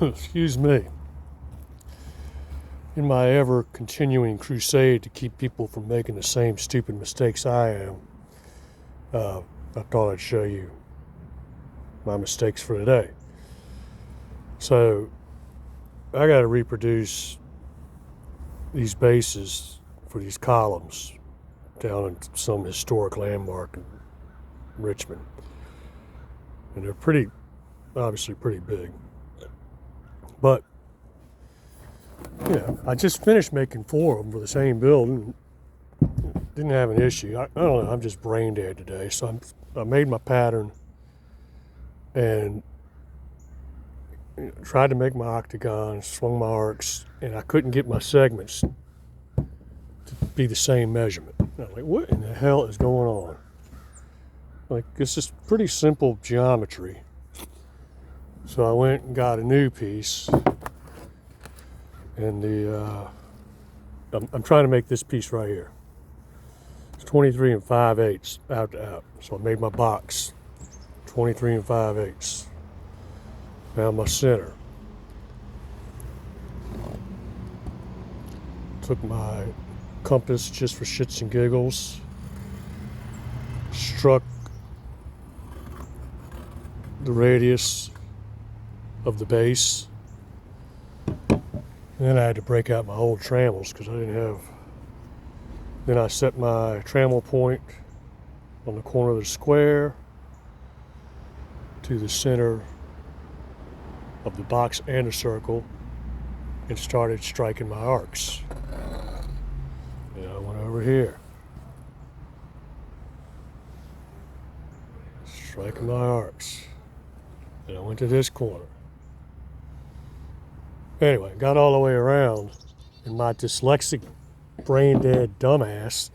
Excuse me. In my ever continuing crusade to keep people from making the same stupid mistakes I am, I thought I'd show you my mistakes for today. So I got to reproduce these bases for these columns down in some historic landmark in Richmond. And they're obviously pretty big. But, I just finished making 4 of them for the same building. Didn't have an issue. I don't know, I'm just brain dead today. So I made my pattern and tried to make my octagon, swung my arcs, and I couldn't get my segments to be the same measurement. And I'm like, what in the hell is going on? Like, this is pretty simple geometry. So I went and got a new piece, and I'm trying to make this piece right here. It's 23 5/8 out to out. So I made my box 23 5/8. Found my center. Took my compass just for shits and giggles. Struck the radius of the base. And then I had to break out my old trammels because I didn't have. Then I set my trammel point on the corner of the square to the center of the box and the circle and started striking my arcs. And I went over here. Striking my arcs. And I went to this corner. Anyway, got all the way around, and my dyslexic, brain-dead dumbass,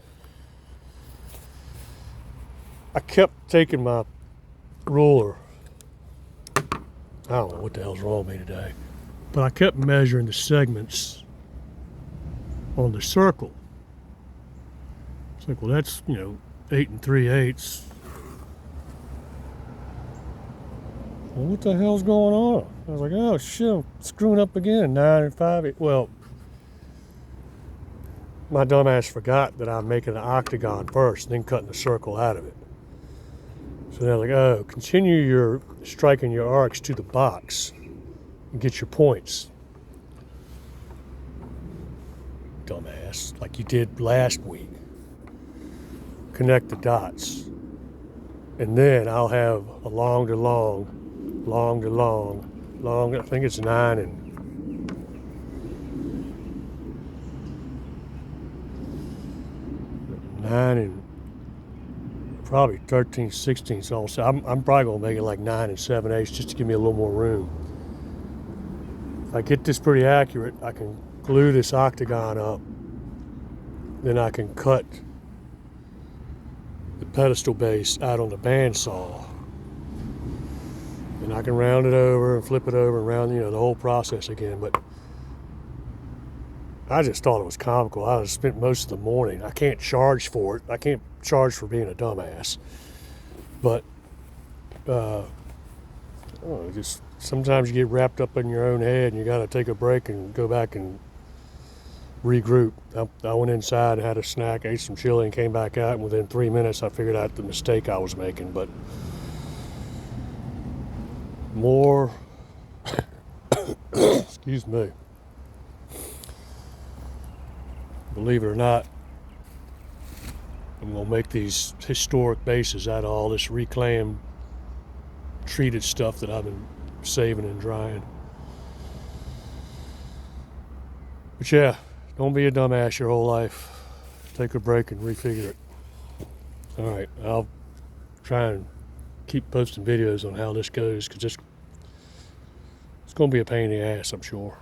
I kept taking my ruler. I don't know what the hell's wrong with me today, but I kept measuring the segments on the circle. It's like, well, that's, 8 3/8. Well, what the hell's going on? I was like, oh shit, I'm screwing up again. 9 5/8. Well, my dumbass forgot that I'm making an octagon first, then cutting the circle out of it. So they're like, oh, continue your striking your arcs to the box and get your points. Dumbass, like you did last week. Connect the dots. And then I'll have a long to long, I think it's 9 and probably 13 16. So I'm probably gonna make it like 9 7/8 just to give me a little more room. If I get this pretty accurate, I can glue this octagon up. Then I can cut the pedestal base out on the bandsaw. And I can round it over and flip it over and round, the whole process again. But I just thought it was comical. I spent most of the morning. I can't charge for it. I can't charge for being a dumbass. But just sometimes you get wrapped up in your own head and you got to take a break and go back and regroup. I went inside and had a snack, ate some chili, and came back out. And within 3 minutes, I figured out the mistake I was making. But more, excuse me. Believe it or not, I'm going to make these historic bases out of all this reclaimed, treated stuff that I've been saving and drying. But yeah, don't be a dumbass your whole life. Take a break and refigure it. All right, I'll try and keep posting videos on how this goes because it's going to be a pain in the ass, I'm sure.